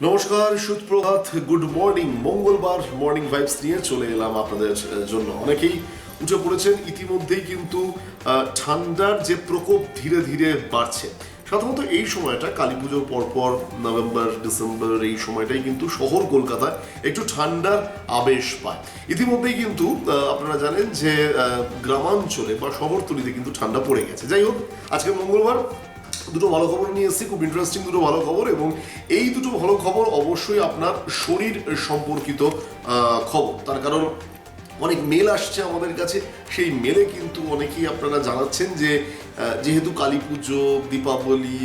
নমস্কার, সুপ্রভাত, good morning. মঙ্গলবার মর্নিং ভাইবস নিয়ে চলে এলাম আপনাদের জন্য। অনেকেই উঠে পড়েছেন ইতিমধ্যেই, কিন্তু ঠান্ডার যে প্রকোপ ধীরে ধীরে বাড়ছে। সাধারণত এই সময়টা কালী পুজোর পরপর নভেম্বর ডিসেম্বর এই সময়টাই কিন্তু শহর কলকাতায় একটু ঠান্ডার আবেশ পায়। ইতিমধ্যেই কিন্তু আপনারা জানেন যে গ্রামাঞ্চলে বা শহরতলিতে কিন্তু ঠান্ডা পড়ে গেছে। যাই হোক, আজকে মঙ্গলবার দুটো ভালো খবর নিয়ে এসেছি, খুব ইন্টারেস্টিং দুটো ভালো খবর, এবং এই দুটো ভালো খবর অবশ্যই আপনার শরীর সম্পর্কিত খবর। তার কারণ অনেক মেল আসছে আমাদের কাছে, সেই মেলে কিন্তু অনেকেই আপনারা জানাচ্ছেন যে যেহেতু কালী পুজো, দীপাবলি,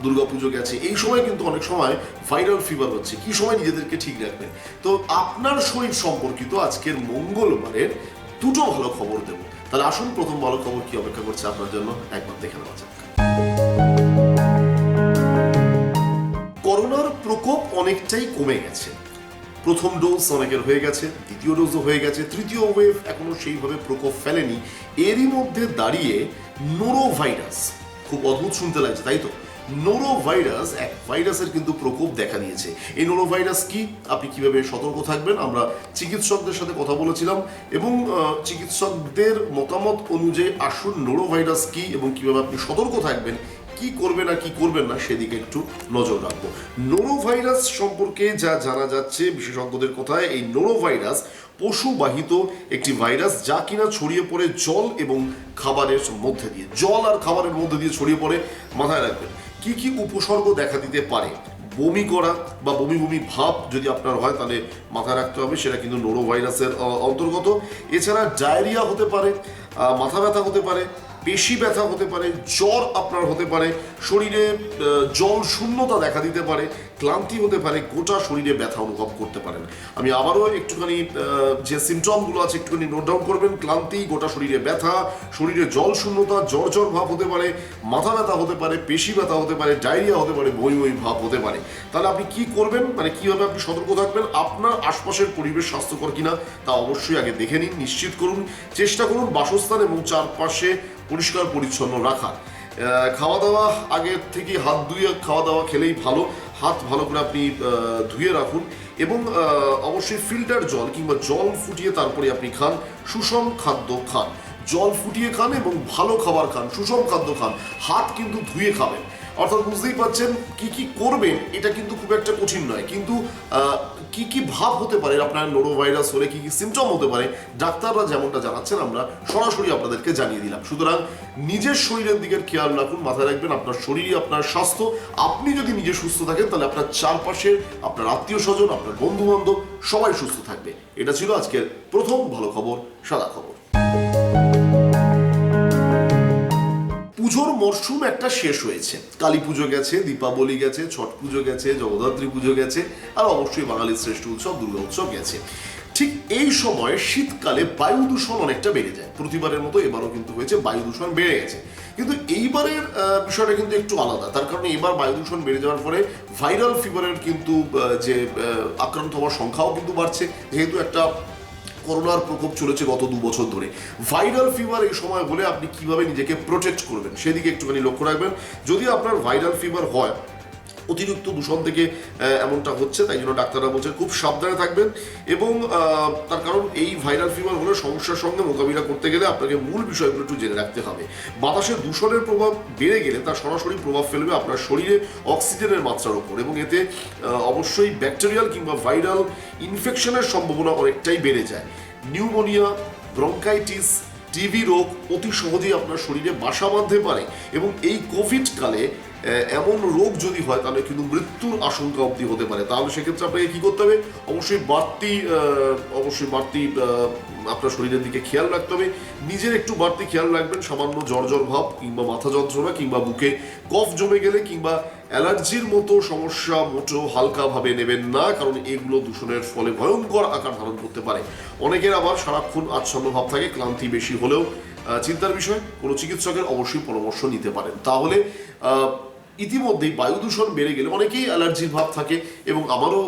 দুর্গাপুজো গেছে, এই সময় কিন্তু অনেক সময় ভাইরাল ফিভার হচ্ছে, কি সময় নিজেদেরকে ঠিক রাখবেন। তো আপনার শরীর সম্পর্কিত আজকের মঙ্গলবারের দুটো ভালো খবর দেবো। তাহলে আসুন, প্রথম ভালো খবর কি অপেক্ষা করছে আপনার জন্য একবার দেখে নেওয়া যাক। করোনার প্রকোপ অনেকটাই কমে গেছে। প্রথম ডোজ অনেকের হয়ে গেছে, দ্বিতীয় ডোজও হয়ে গেছে, তৃতীয় ওয়েভ এখনো সেইভাবে প্রকোপ ফেলেনি। এরই মধ্যে দাঁড়িয়ে নোরো ভাইরাস, খুব অদ্ভুত শুনতে লাগছে তাই তো, নোরো ভাইরাস, এক ভাইরাসের কিন্তু প্রকোপ দেখা দিয়েছে। এই নোরো ভাইরাস কি, আপনি কিভাবে সতর্ক থাকবেন, আমরা চিকিৎসকদের সাথে কথা বলেছিলাম এবং চিকিৎসকদের মতামত অনুযায়ী আসুন নোরো ভাইরাস কি এবং কিভাবে আপনি সতর্ক থাকবেন, কি করবেন আর কি করবেন না সেদিকে একটু নজর রাখবো। নোরো ভাইরাস সম্পর্কে যা জানা যাচ্ছে বিশেষজ্ঞদের কথায়, এই নোরো ভাইরাস পশুবাহিত একটি ভাইরাস, যা কিনা ছড়িয়ে পড়ে জল এবং খাবারের মধ্যে দিয়ে, জল আর খাবারের মধ্যে দিয়ে ছড়িয়ে পড়ে। মাথায় রাখবেন কি কি উপসর্গ দেখা দিতে পারে। বমি করা বা বমি বমি ভাব যদি আপনার হয়, তাহলে মাথায় রাখতে হবে সেটা কিন্তু নোরো ভাইরাসের অন্তর্গত। এছাড়া ডায়রিয়া হতে পারে, মাথা ব্যথা হতে পারে, পেশি ব্যথা হতে পারে, জ্বর আপনার হতে পারে, শরীরে জল শূন্যতা দেখা দিতে পারে, ক্লান্তি হতে পারে, গোটা শরীরে ব্যথা অনুভব করতে পারেন। আমি আবারও একটুখানি যে সিমটমগুলো আছে একটুখানি নোট ডাউন করবেন। ক্লান্তি, গোটা শরীরে ব্যথা, শরীরে জল শূন্যতা, জ্বর জ্বর ভাব হতে পারে, মাথা ব্যথা হতে পারে, পেশি ব্যথা হতে পারে, ডায়রিয়া হতে পারে, বই বই ভাব হতে পারে। তাহলে আপনি কি করবেন, মানে কিভাবে আপনি সতর্ক থাকবেন? আপনার আশপাশের পরিবেশ স্বাস্থ্যকর কিনা তা অবশ্যই আগে দেখে নিন, নিশ্চিত করুন। চেষ্টা করুন বাসস্থান এবং চারপাশে পরিষ্কার পরিচ্ছন্ন রাখার। খাওয়া দাওয়া আগের থেকে হাত ধুয়ে খাওয়া দাওয়া খেলেই ভালো। হাত ভালো করে আপনি ধুয়ে রাখুন এবং অবশ্যই ফিল্টার জল কিংবা জল ফুটিয়ে তারপরে আপনি খান। সুষম খাদ্য খান, জল ফুটিয়ে খান এবং ভালো খাবার খান, সুষম খাদ্য খান। হাত কিন্তু ধুয়ে খাবেন। অর্থাৎ বুঝতেই পারছেন কি কি করবেন, এটা কিন্তু খুব একটা কঠিন নয়, কিন্তু কি কি ভাব হতে পারে আপনার নোরো ভাইরাস হলে, কি কি সিমটম হতে পারে, ডাক্তাররা যেমনটা জানাচ্ছেন আমরা সরাসরি আপনাদেরকে জানিয়ে দিলাম। সুতরাং নিজের শরীরের দিকে খেয়াল রাখুন, মাথায় রাখবেন আপনার শরীরই আপনার স্বাস্থ্য। আপনি যদি নিজে সুস্থ থাকেন, তাহলে আপনার চারপাশের আপনার আত্মীয় স্বজন, আপনার বন্ধু বান্ধব সবাই সুস্থ থাকবে। এটা ছিল আজকের প্রথম ভালো খবর, সাদা খবর। পুজোর মরশুম একটা শেষ হয়েছে। কালী পুজো গেছে, দীপাবলি গেছে, ছট পুজো গেছে, জগদ্ধাত্রী পুজো গেছে, আর অবশ্যই বাঙালির শ্রেষ্ঠ উৎসব দুর্গা উৎসব গেছে। ঠিক এই সময় শীতকালে বায়ু দূষণ অনেকটা বেড়ে যায়। প্রতিবারের মতো এবারও কিন্তু হয়েছে, বায়ু দূষণ বেড়ে গেছে। কিন্তু এইবারের বিষয়টা কিন্তু একটু আলাদা। তার কারণে এবার বায়ু দূষণ বেড়ে যাওয়ার ফলে ভাইরাল ফিভারের কিন্তু যে আক্রান্ত হওয়ার সংখ্যাও কিন্তু বাড়ছে। যেহেতু একটা করোনার প্রকোপ চলেছে গত 2 বছর ধরে, ভাইরাল ফিভার এই সময় বলে আপনি কিভাবে নিজেকে প্রোটেক্ট করবেন সেদিকে একটুখানি লক্ষ্য রাখবেন। যদি আপনার ভাইরাল ফিভার হয়, অতিরিক্ত দূষণ থেকে এমনটা হচ্ছে, তাই জন্য ডাক্তাররা বলছে খুব সাবধানে থাকবেন। এবং তার কারণ এই ভাইরাল ফিভার হলে সমস্যার সঙ্গে মোকাবিলা করতে গেলে আপনাকে মূল বিষয়গুলো একটু জেনে রাখতে হবে। বাতাসের দূষণের প্রভাব বেড়ে গেলে তার সরাসরি প্রভাব ফেলবে আপনার শরীরে অক্সিজেনের মাত্রার উপর, এবং এতে অবশ্যই ব্যাকটেরিয়াল কিংবা ভাইরাল ইনফেকশনের সম্ভাবনা অনেকটাই বেড়ে যায়। নিউমোনিয়া, ব্রঙ্কাইটিস, টিবি রোগ অতি সহজেই আপনার শরীরে বাসা বাঁধতে পারে, এবং এই কোভিড কালে এমন রোগ যদি হয় তাহলে কিন্তু মৃত্যুর আশঙ্কা অবধি হতে পারে। তাহলে সেক্ষেত্রে আপনাকে কী করতে হবে? অবশ্যই বাড়তি আপনার শরীরের দিকে খেয়াল রাখতে হবে। নিজের একটু বাড়তি খেয়াল রাখবেন। সামান্য জ্বর জ্বর ভাব কিংবা মাথা যন্ত্রণা কিংবা বুকে কফ জমে গেলে কিংবা অ্যালার্জির মতো সমস্যা মোটেও হালকাভাবে নেবেন না, কারণ এগুলো দূষণের ফলে ভয়ঙ্কর আকার ধারণ করতে পারে। অনেকের আবার সারাক্ষণ আচ্ছন্ন ভাব থাকে, ক্লান্তি বেশি হলেও চিন্তার বিষয়। কোনো চিকিৎসকের অবশ্যই পরামর্শ নিতে পারেন। তাহলে ইতিমধ্যেই বায়ু দূষণ বেড়ে গেলে অনেকেই অ্যালার্জির ভাব থাকে, এবং আমারও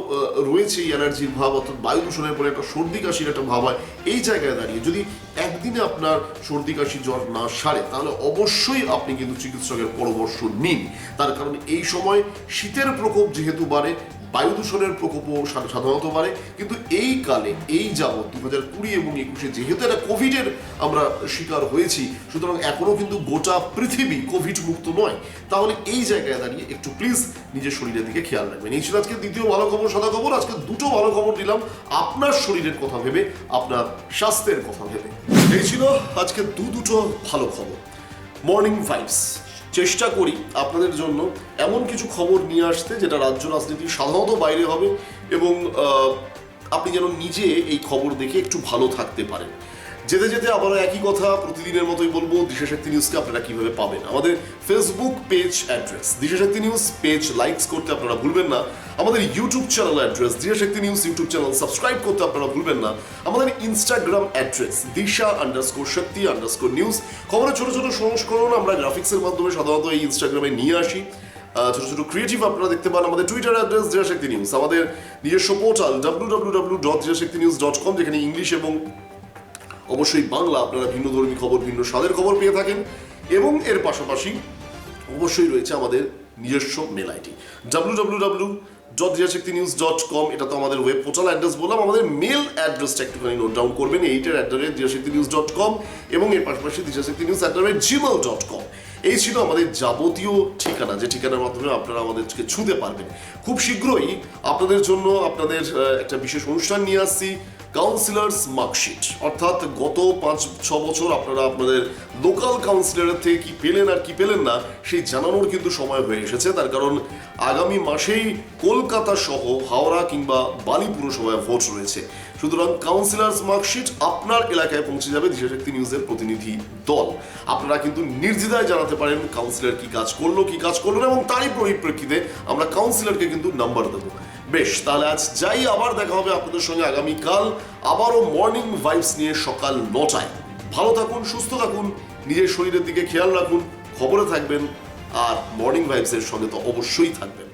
রয়েছে এই অ্যালার্জির ভাব, অর্থাৎ বায়ু দূষণের পরে একটা সর্দি কাশির একটা ভাব হয়। এই জায়গায় দাঁড়িয়ে যদি একদিনে আপনার সর্দি কাশি জ্বর না সারে, তাহলে অবশ্যই আপনি কিন্তু চিকিৎসকের পরামর্শ নিন। তার কারণ এই সময় শীতের প্রকোপ যেহেতু বাড়ে, বায়ু দূষণের প্রকোপও সাধারণত বাড়ে। কিন্তু এই কালে এই যাবৎ 2020 এবং 21 যেহেতু একটা কোভিডের আমরা শিকার হয়েছি, সুতরাং এখনো কিন্তু গোটা পৃথিবী কোভিড মুক্ত নয়। তাহলে এই জায়গায় দাঁড়িয়ে একটু প্লিজ নিজের শরীরের দিকে খেয়াল রাখবেন। এই ছিল আজকে দ্বিতীয় ভালো খবর, সাদা খবর। আজকে দুটো ভালো খবর দিলাম আপনার শরীরের কথা ভেবে, আপনার স্বাস্থ্যের কথা ভেবে। এই ছিল আজকে দুটো ভালো খবর। মর্নিং ভাইবস, চেষ্টা করি আপনাদের জন্য এমন কিছু খবর নিয়ে আসতে যেটা রাজ্য রাজনীতির সাধারণত বাইরে হবে এবং আপনি যেন নিজে এই খবর দেখে একটু ভালো থাকতে পারেন। যেতে যেতে আবারও একই কথা প্রতিদিনের মতোই বলবো, দিশাশক্তি নিউজকে আপনারা কিভাবে পাবেন। আমাদের Facebook page address Dishashakti news, page likes করতে আপনারা ভুলবেন না। আমাদের YouTube channel address Dishashakti news YouTube channel subscribe করতে আপনারা ভুলবেন না। আমাদের ইনস্টাগ্রাম অ্যাড্রেস দিশা_শক্তি_নিউজ। খবরের ছোট ছোট সংস্করণ আমরা গ্রাফিক্সের মাধ্যমে সাধারণত এই ইনস্টাগ্রামে নিয়ে আসি। ছোট ছোট ক্রিয়েটিভ আপনারা দেখতে পান। আমাদের টুইটার অ্যাড্রেস দিশাশক্তি নিউজ। আমাদের নিজস্ব পোর্টাল www.দিশাশক্তিনিউজ.com, যেখানে ইংলিশ এবং অবশ্যই বাংলা আপনারা ভিন্ন ধর্মী খবর, ভিন্ন স্বাদের খবর পেয়ে থাকেন। এবং এর পাশাপাশি অবশ্যই রয়েছে আমাদের নিজস্ব মেল আইডি www.দিশাশক্তিনিউজ.com। এটা তো আমাদের ওয়েব পোর্টাল অ্যাড্রেস বললাম। আমাদের মেল অ্যাড্রেসটা একটুখানি নোট ডাউন করবেন, দিশাশক্তিনিউজ.com, এবং এর পাশাপাশি দিশাশক্তিনিউজ@gmail.com। এই ছিল আমাদের যাবতীয় ঠিকানা, যে ঠিকানার মাধ্যমে আপনারা আমাদেরকে ছুঁতে পারবেন। খুব শীঘ্রই আপনাদের জন্য আপনাদের একটা বিশেষ অনুষ্ঠান নিয়ে আসছি, কাউন্সিলর্স মার্কশিট। অর্থাৎ গত 5-6 বছর আপনারা আপনাদের লোকাল কাউন্সিলরের থেকে কি পেলেন আর কি পেলেন না সেই জানানোর কিন্তু সময় হয়ে এসেছে। তার কারণ আগামী মাসেই কলকাতা সহ হাওড়া কিংবা বালি পুরসভায় ভোট রয়েছে। সুতরাং কাউন্সিলর্স মার্কশিট আপনার এলাকায় পৌঁছে যাবে দিশাশক্তি নিউজের প্রতিনিধি দল। আপনারা কিন্তু নির্দ্বিধায় জানাতে পারেন কাউন্সিলর কি কাজ করলো কি কাজ করলো না, এবং তারই পরিপ্রেক্ষিতে আমরা কাউন্সিলরকে কিন্তু নাম্বার দেবো। বেশ, তাহলে আজ যাই, আবার দেখা হবে আপনাদের সঙ্গে আগামীকাল আবারও মর্নিং ভাইবস নিয়ে সকাল 9টায়। ভালো থাকুন, সুস্থ থাকুন, নিজের শরীরের দিকে খেয়াল রাখুন, খবরে থাকবেন, আর মর্নিং ভাইবসের সঙ্গে তো অবশ্যই থাকবেন।